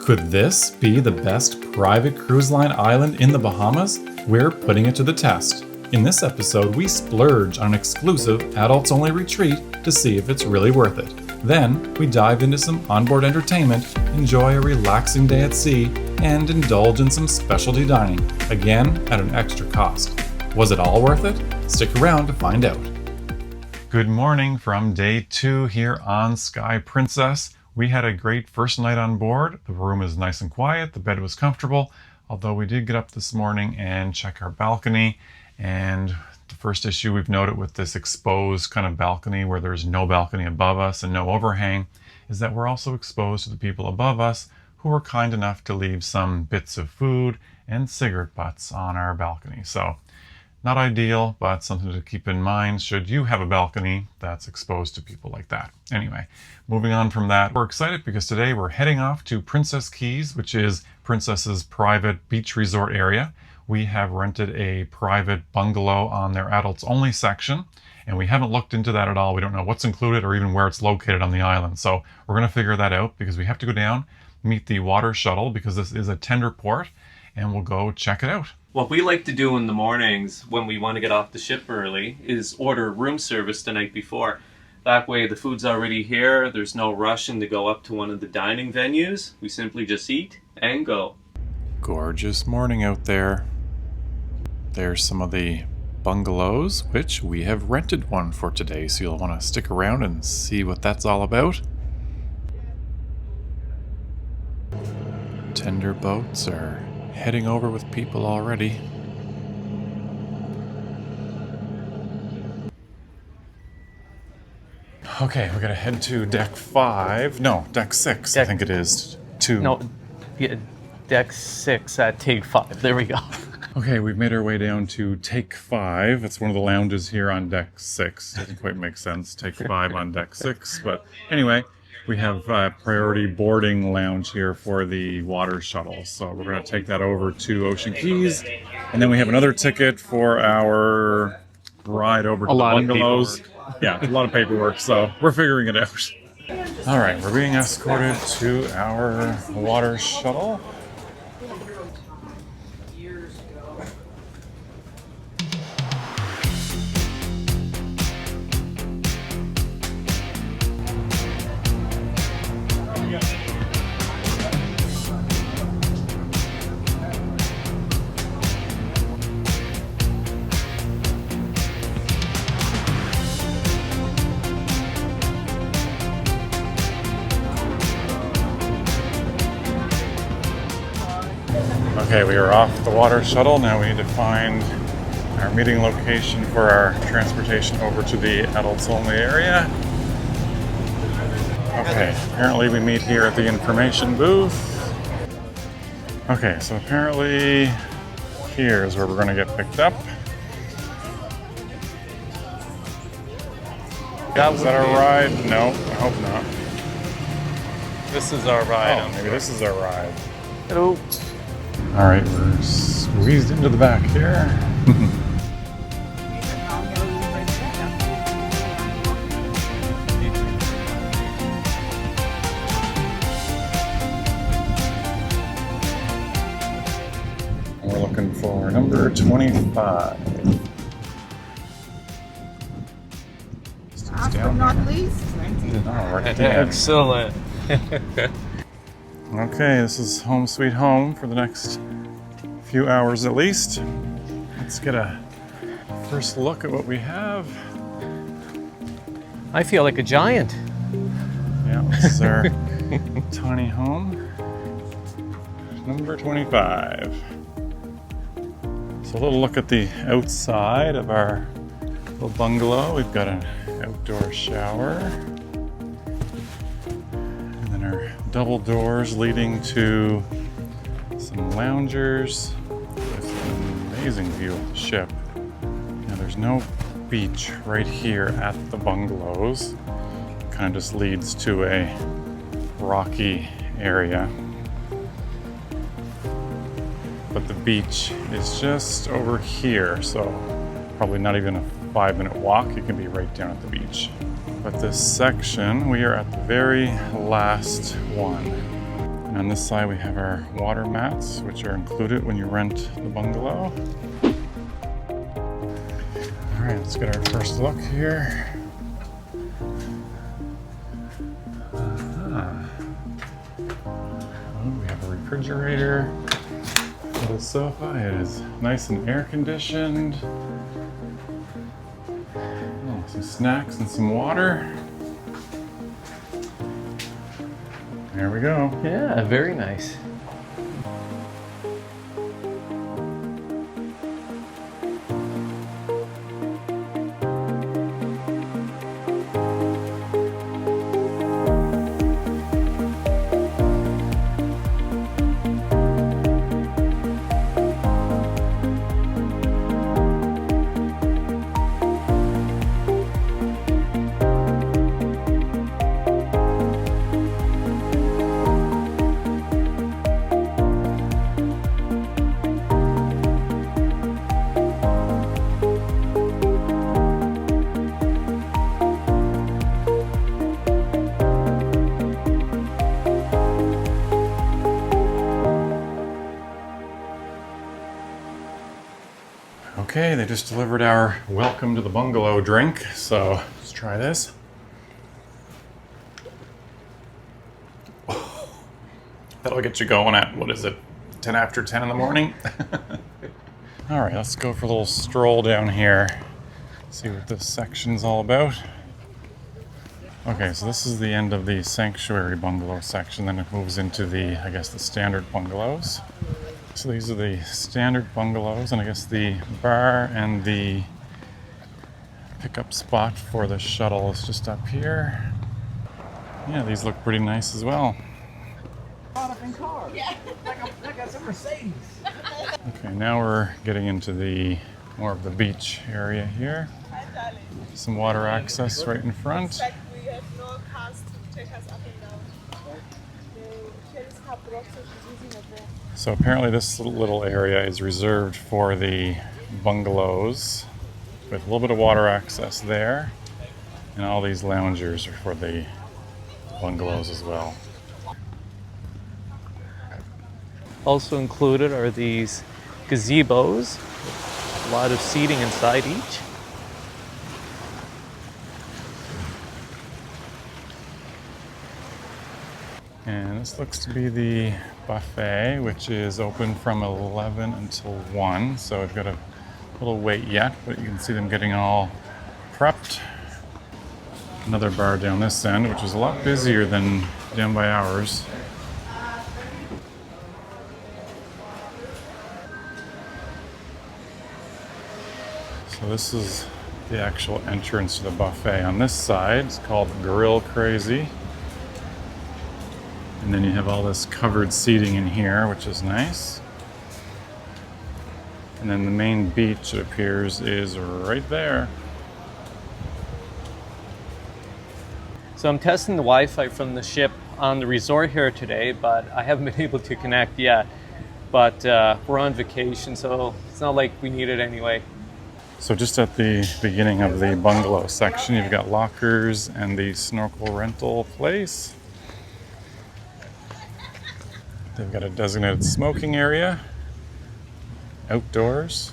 Could this be the best private cruise line island in the Bahamas? We're putting it to the test. In this episode, we splurge on an exclusive adults-only retreat to see if it's really worth it. Then, we dive into some onboard entertainment, enjoy a relaxing day at sea, and indulge in some specialty dining, again at an extra cost. Was it all worth it? Stick around to find out. Good morning from day 2 here on Sky Princess. We had a great first night on board. The room is nice and quiet, the bed was comfortable, although we did get up this morning and check our balcony. And the first issue we've noted with this exposed kind of balcony where there's no balcony above us and no overhang is that we're also exposed to the people above us who were kind enough to leave some bits of food and cigarette butts on our balcony. So not ideal, but something to keep in mind should you have a balcony that's exposed to people like that. Anyway, moving on from that, we're excited because today we're heading off to Princess Cays, which is Princess's private beach resort area. We have rented a private bungalow on their adults only section, and we haven't looked into that at all. We don't know what's included or even where it's located on the island. So we're going to figure that out because we have to go down, meet the water shuttle because this is a tender port, and we'll go check it out. What we like to do in the mornings when we want to get off the ship early is order room service the night before. That way the food's already here, there's no rushing to go up to one of the dining venues. We simply just eat and go. Gorgeous morning out there. There's some of the bungalows, which we have rented one for today, so you'll want to stick around and see what that's all about. Tender boats are heading over with people already. Okay, we gotta head to deck 5. No, deck 6, I think it is. Deck 6 at take 5. There we go. Okay, we've made our way down to take 5. It's one of the lounges here on deck 6. Doesn't quite make sense, take 5 on deck 6. But anyway, we have priority boarding lounge here for the water shuttle. So we're going to take that over to Ocean Keys. And then we have another ticket for our ride over to the bungalows. Yeah, a lot of paperwork, so we're figuring it out. All right, we're being escorted to our water shuttle. Okay, we are off the water shuttle. Now we need to find our meeting location for our transportation over to the adults only area. Okay, apparently we meet here at the information booth. Okay, so apparently here's where we're going to get picked up. Is that our ride? No, I hope not. This is our ride. Oh, maybe this is our ride. Hello. All right, we're squeezed into the back here. We're looking for number 25. Last but not least, Excellent. Okay, this is home sweet home for the next few hours at least. Let's get a first look at what we have. I feel like a giant. Yeah, this is our tiny home. Number 25. So a little look at the outside of our little bungalow. We've got an outdoor shower. Double doors leading to some loungers with an amazing view of the ship. Now there's no beach right here at the bungalows. It kind of just leads to a rocky area. But the beach is just over here, so probably not even a 5-minute walk. You can be right down at the beach. But this section, we are at the very last one. On this side we have our water mats, which are included when you rent the bungalow. All right, let's get our first look here. We have a refrigerator, little sofa. It is nice and air conditioned. Oh, some snacks and some water. There we go. Yeah, very nice. Okay, they just delivered our welcome to the bungalow drink, so let's try this. That'll get you going at, what is it, 10 after 10 in the morning? All right, let's go for a little stroll down here, see what this section's all about. Okay, so this is the end of the Sanctuary Bungalow section, then it moves into the, I guess, the standard bungalows. So these are the standard bungalows, and I guess the bar and the pickup spot for the shuttle is just up here. Yeah, these look pretty nice as well. Yeah. Like a Mercedes. Okay, now we're getting into the more of the beach area here. Some water access right in front. Like we have no cars to take us up and down. The chair is half blocked, so she's using it there. So apparently this little area is reserved for the bungalows with a little bit of water access there. And all these loungers are for the bungalows as well. Also included are these gazebos, a lot of seating inside each. And this looks to be the buffet, which is open from 11 until 1. So we've got a little wait yet, but you can see them getting all prepped. Another bar down this end, which is a lot busier than down by ours. So this is the actual entrance to the buffet. On this side, it's called Grill Crazy. And then you have all this covered seating in here, which is nice. And then the main beach, it appears, is right there. So I'm testing the Wi-Fi from the ship on the resort here today, but I haven't been able to connect yet. But we're on vacation, so it's not like we need it anyway. So just at the beginning of the bungalow section, you've got lockers and the snorkel rental place. They've got a designated smoking area, outdoors.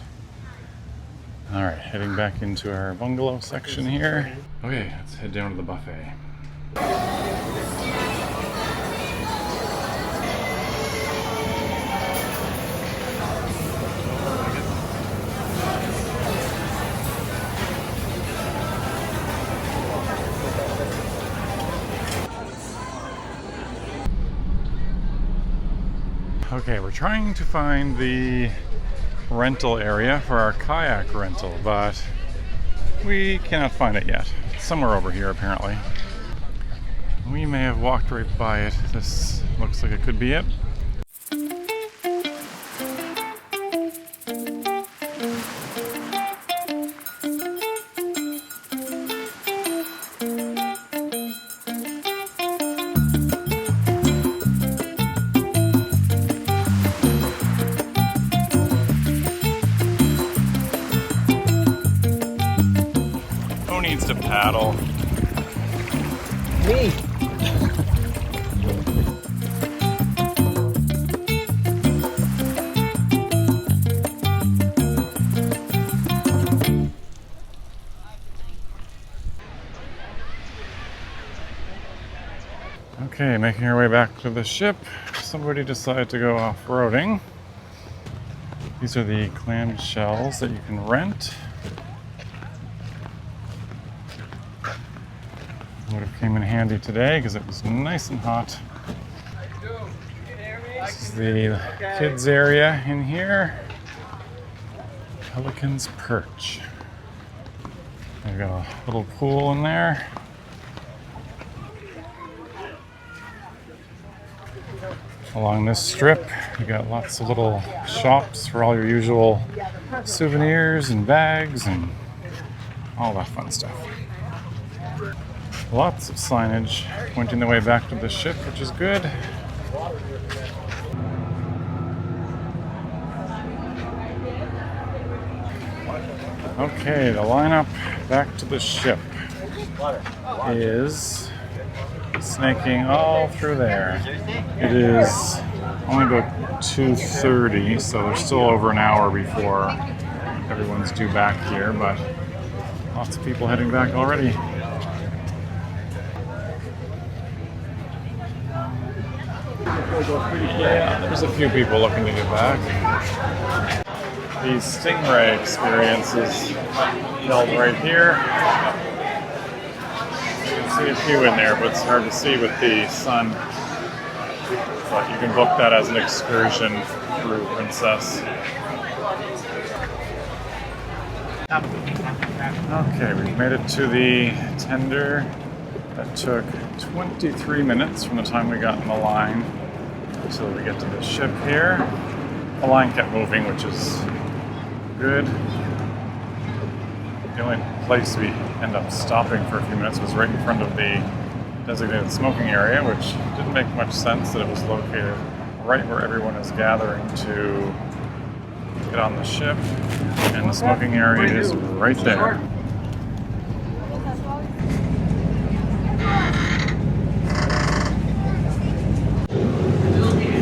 All right, heading back into our bungalow section here. Okay, let's head down to the buffet. Okay, we're trying to find the rental area for our kayak rental, but we cannot find it yet. It's somewhere over here, apparently. We may have walked right by it. This looks like it could be it. Who needs to paddle? Me. Okay, making our way back to the ship. Somebody decided to go off-roading. These are the clam shells that you can rent. Would have came in handy today because it was nice and hot. This is the kids area in here. Pelican's Perch. They've got a little pool in there. Along this strip, you got lots of little shops for all your usual souvenirs and bags and all that fun stuff. Lots of signage pointing the way back to the ship, which is good. Okay, the lineup back to the ship is snaking all through there. It is only about 2:30, so there's still over an hour before everyone's due back here, but lots of people heading back already. Yeah, there's a few people looking to get back. The Stingray experience is held right here. You can see a few in there, but it's hard to see with the sun. But you can book that as an excursion through Princess. Okay, we've made it to the tender. That took 23 minutes from the time we got in the line until we get to the ship here. The line kept moving, which is good. The only place we end up stopping for a few minutes was right in front of the designated smoking area, which didn't make much sense that it was located right where everyone is gathering to get on the ship. And the smoking area is right there.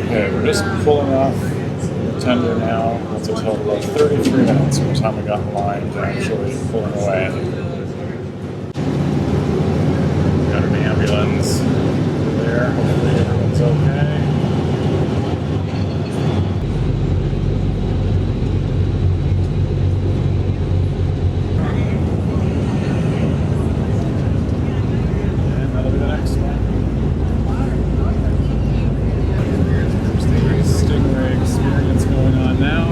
Okay, we're just pulling off the tender now. That's a total of 33 minutes from the time we got in line to actually pulling away. Got an ambulance there. Hopefully everyone's okay. And that'll be the next one. Stingray experience going on now.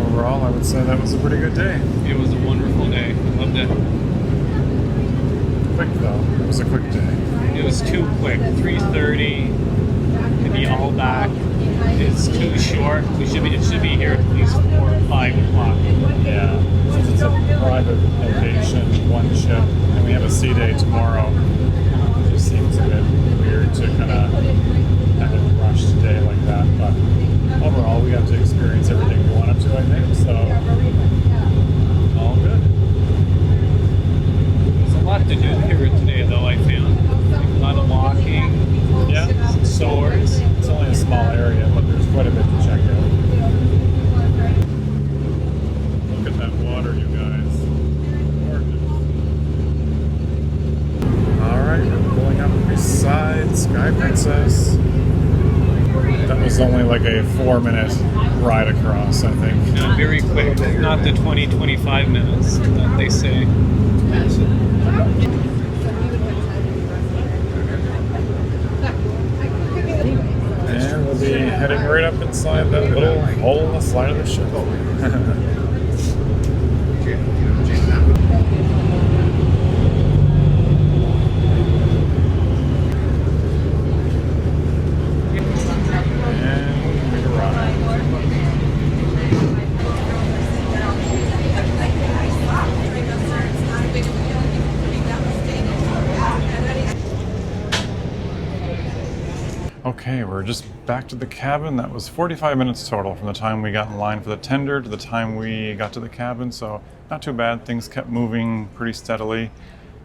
Overall, I would say that was a pretty good day. It was a wonderful day. Loved it. Quick though. It was a quick day. It was too quick. 3:30 to be all back is too short. It should be here at least 4 or 5 o'clock. Yeah. Since it's a private location, one ship, and we have a sea day tomorrow, it just seems a bit weird to kind of have a rushed day like that. But overall, we got to experience everything we wanted to, I think. So all good. There's a lot to do here today, though, I found. Like a lot of walking, Yeah. some stores. It's only a small area, but there's quite a bit to check out. Look at that water, you guys. Gorgeous. Alright, we're pulling up beside Sky Princess. That was only like a 4-minute ride across, I think. Very quick, not the 20-25 minutes that they say. And we'll be heading right up inside that little hole in the side of the ship. And we arrive. Okay, we're just back to the cabin. That was 45 minutes total from the time we got in line for the tender to the time we got to the cabin, so not too bad. Things kept moving pretty steadily,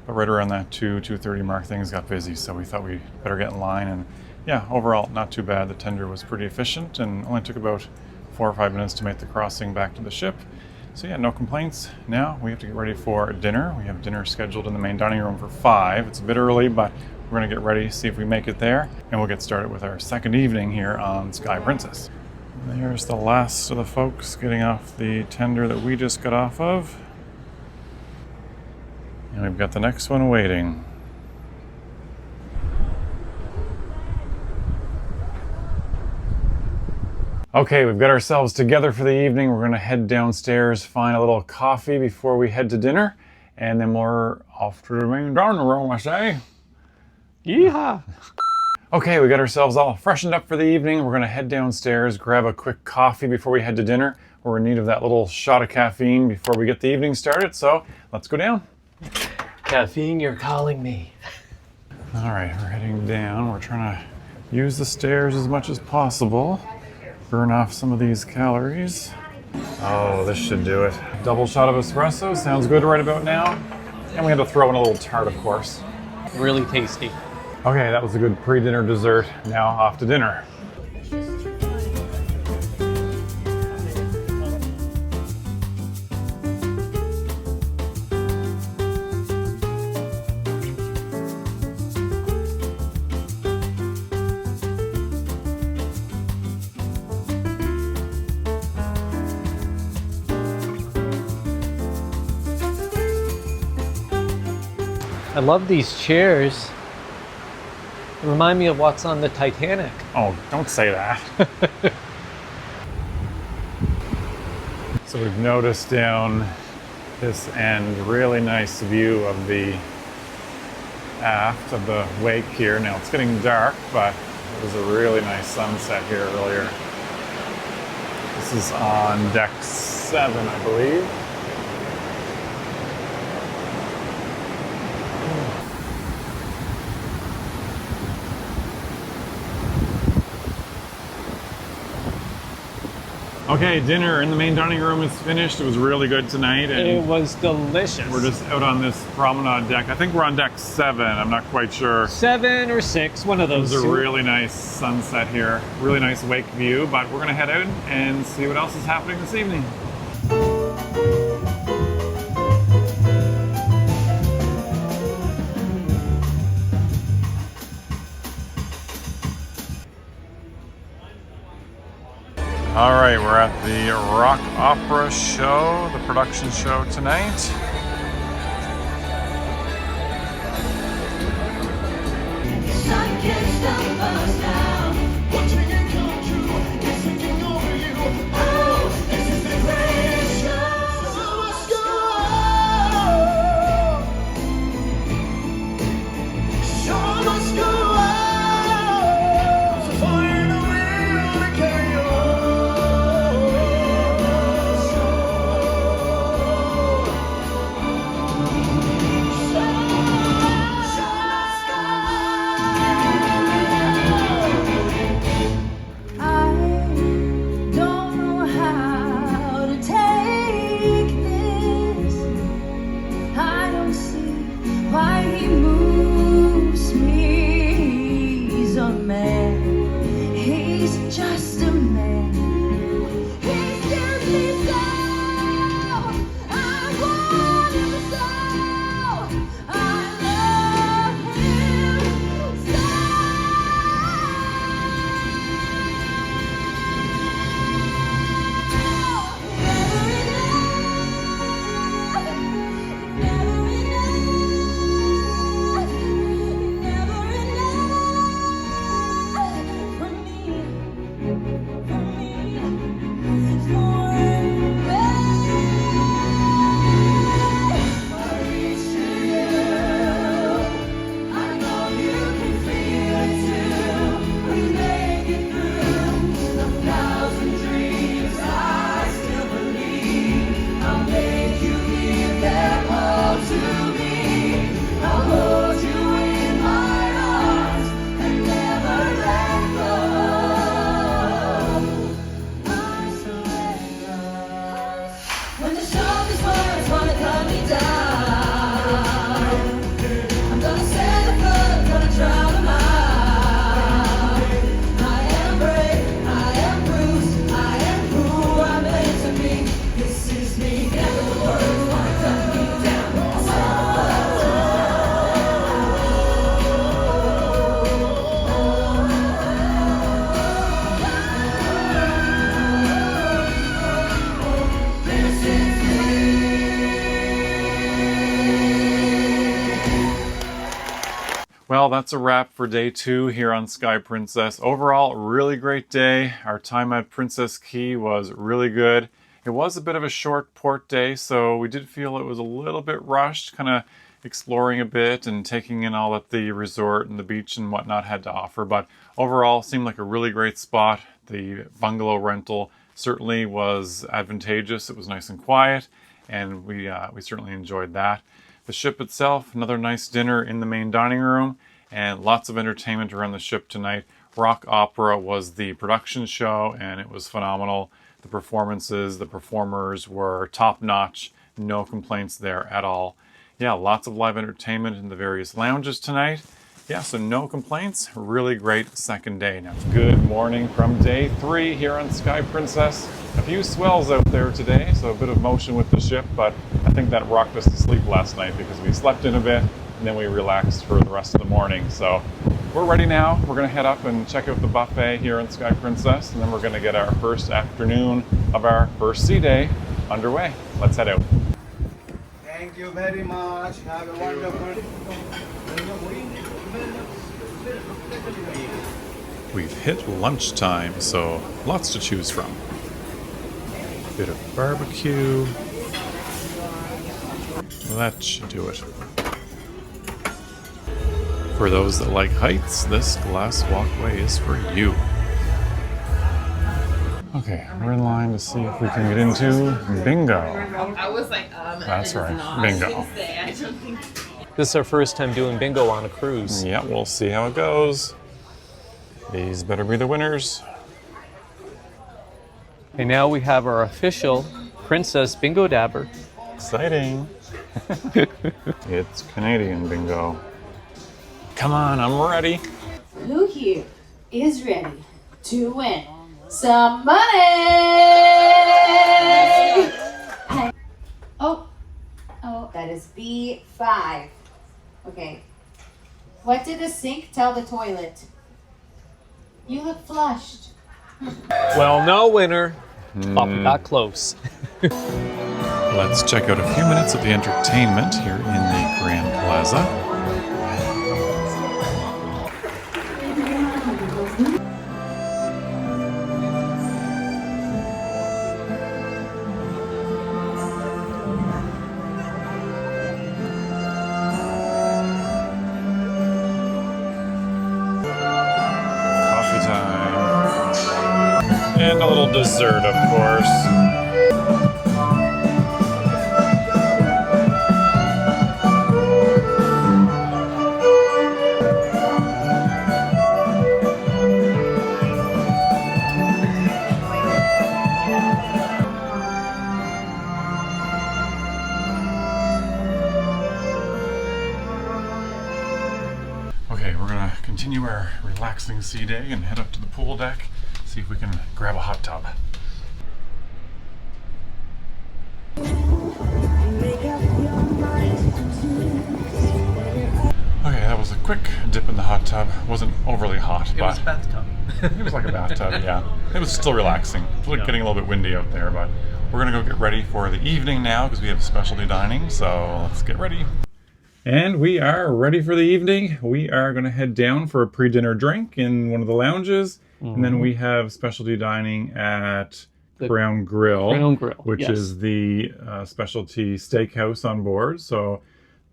but right around that 2:30 mark, things got busy, so we thought we better get in line. And yeah, overall, not too bad. The tender was pretty efficient and only took about 4 or 5 minutes to make the crossing back to the ship. So yeah, no complaints. Now we have to get ready for dinner. We have dinner scheduled in the main dining room for 5. It's a bit early, but we're gonna get ready, see if we make it there, and we'll get started with our second evening here on Sky Princess. There's the last of the folks getting off the tender that we just got off of. And we've got the next one waiting. Okay, we've got ourselves together for the evening. We're gonna head downstairs, find a little coffee before we head to dinner, and then we're off to the main dining room, I say. Yeehaw! Okay, we got ourselves all freshened up for the evening. We're gonna head downstairs, grab a quick coffee before we head to dinner. We're in need of that little shot of caffeine before we get the evening started, so let's go down. Caffeine, you're calling me. All right, we're heading down. We're trying to use the stairs as much as possible. Burn off some of these calories. Oh, this should do it. Double shot of espresso, sounds good right about now. And we had to throw in a little tart, of course. Really tasty. Okay, that was a good pre-dinner dessert. Now off to dinner. I love these chairs. They remind me of what's on the Titanic. Oh, don't say that. So we've noticed down this end, really nice view of the aft of the wake here. Now it's getting dark, but it was a really nice sunset here earlier. This is on deck 7, I believe. Okay, dinner in the main dining room is finished. It was really good tonight. And It was delicious. we're just out on this promenade deck. I think we're on deck 7. I'm not quite sure. 7 or 6, one of It those was a two. really nice sunset here. Really nice wake view, but we're gonna head out and see what else is happening this evening. All right, we're at the Rock Opera show, the production show tonight. Sun can't stop us now. Watching it come true, it's singing over you. Oh, this is the greatest show. So let's go. Show must go on. So find a will to carry on. Well, that's a wrap for day 2 here on Sky Princess. Overall, really great day. Our time at Princess Cays was really good. It was a bit of a short port day, so we did feel it was a little bit rushed, kind of exploring a bit and taking in all that the resort and the beach and whatnot had to offer. But overall, seemed like a really great spot. The bungalow rental certainly was advantageous. It was nice and quiet, and we certainly enjoyed that. The ship itself, another nice dinner in the main dining room, and lots of entertainment around the ship tonight. Rock Opera was the production show, and it was phenomenal. The performances, the performers were top-notch. No complaints there at all. Yeah, lots of live entertainment in the various lounges tonight. Yeah, so no complaints. Really great second day. Now, good morning from day 3 here on Sky Princess. A few swells out there today, so a bit of motion with the ship, but I think that rocked us to sleep last night because we slept in a bit and then we relaxed for the rest of the morning. So we're ready now. We're going to head up and check out the buffet here on Sky Princess, and then we're going to get our first afternoon of our first sea day underway. Let's head out. Thank you very much. Have a wonderful. We've hit lunchtime, so lots to choose from. Bit of barbecue. That should do it. For those that like heights, this glass walkway is for you. Okay, we're in line to see if we can get into bingo. I was like, That's right, bingo. This is our first time doing bingo on a cruise. Yeah, we'll see how it goes. These better be the winners. And now we have our official Princess Bingo Dabber. Exciting. It's Canadian bingo. Come on, I'm ready. Who here is ready to win some money? Oh, that is B5. Okay. What did the sink tell the toilet? You look flushed. Well, no winner. But we got close. Let's check out a few minutes of the entertainment here in the Grand Plaza. And a little dessert, of course. Okay, we're gonna continue our relaxing sea day and head up to the pool deck. See if we can grab a hot tub. Okay, that was a quick dip in the hot tub. Wasn't overly hot, It but was a bathtub. it was like a bathtub, yeah. It was still relaxing. It was getting a little bit windy out there, but we're gonna go get ready for the evening now because we have specialty dining, so let's get ready. And we are ready for the evening. We are gonna head down for a pre-dinner drink in one of the lounges. And then we have specialty dining at The Crown Grill, Crown Grill, which yes. is the specialty steakhouse on board. So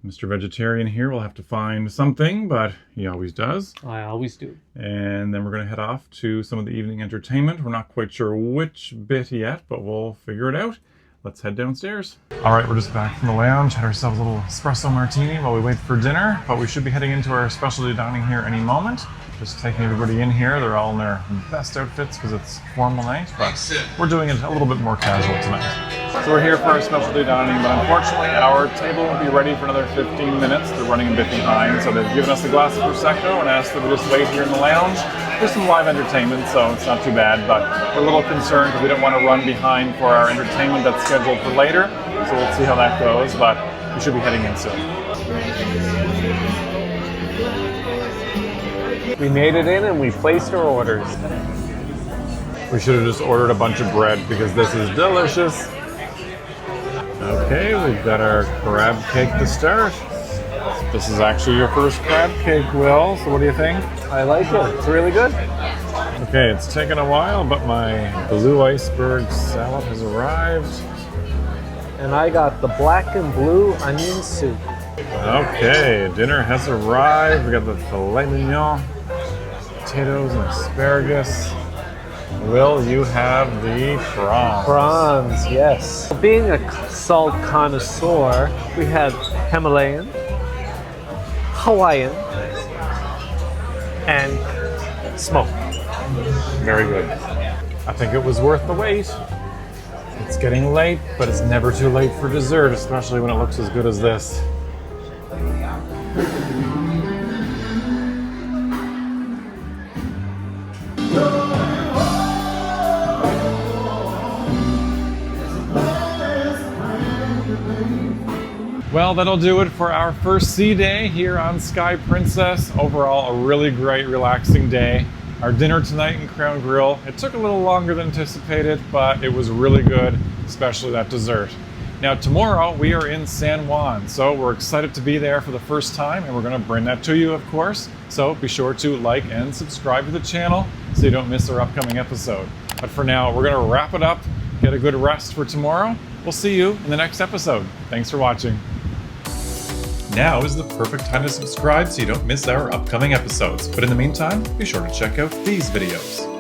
Mr. Vegetarian here will have to find something, but he always does. I always do. And then we're going to head off to some of the evening entertainment. We're not quite sure which bit yet, but we'll figure it out. Let's head downstairs. All right, we're just back from the lounge. Had ourselves a little espresso martini while we wait for dinner, but we should be heading into our specialty dining here any moment. Just taking everybody in here. They're all in their best outfits because it's formal night, but we're doing it a little bit more casual tonight. So we're here for our specialty dining, but unfortunately our table won't be ready for another 15 minutes. They're running a bit behind, so they've given us a glass of Prosecco and asked that we just wait here in the lounge. There's some live entertainment, so it's not too bad, but we're a little concerned because we don't want to run behind for our entertainment that's scheduled for later, so we'll see how that goes, but we should be heading in soon. We made it in and we placed our orders. We should have just ordered a bunch of bread because this is delicious. Okay, we've got our crab cake to start. This is actually your first crab cake, Will, so what do you think? I like it. It's really good. Okay, it's taken a while, but my blue iceberg salad has arrived. And I got the black and blue onion soup. Okay, dinner has arrived. We got the filet mignon, potatoes and asparagus. Will, you have the prawns. Prawns, yes. Being a salt connoisseur, we had Himalayan, Hawaiian, and smoked. Very good. I think it was worth the wait. It's getting late, but it's never too late for dessert, especially when it looks as good as this. Well, that'll do it for our first sea day here on Sky Princess. Overall, a really great, relaxing day. Our dinner tonight in Crown Grill, it took a little longer than anticipated, but it was really good, especially that dessert. Now tomorrow we are in San Juan, so we're excited to be there for the first time, and we're gonna bring that to you, of course. So be sure to like and subscribe to the channel so you don't miss our upcoming episode. But for now, we're gonna wrap it up, get a good rest for tomorrow. We'll see you in the next episode. Thanks for watching. Now is the perfect time to subscribe so you don't miss our upcoming episodes. But in the meantime, be sure to check out these videos.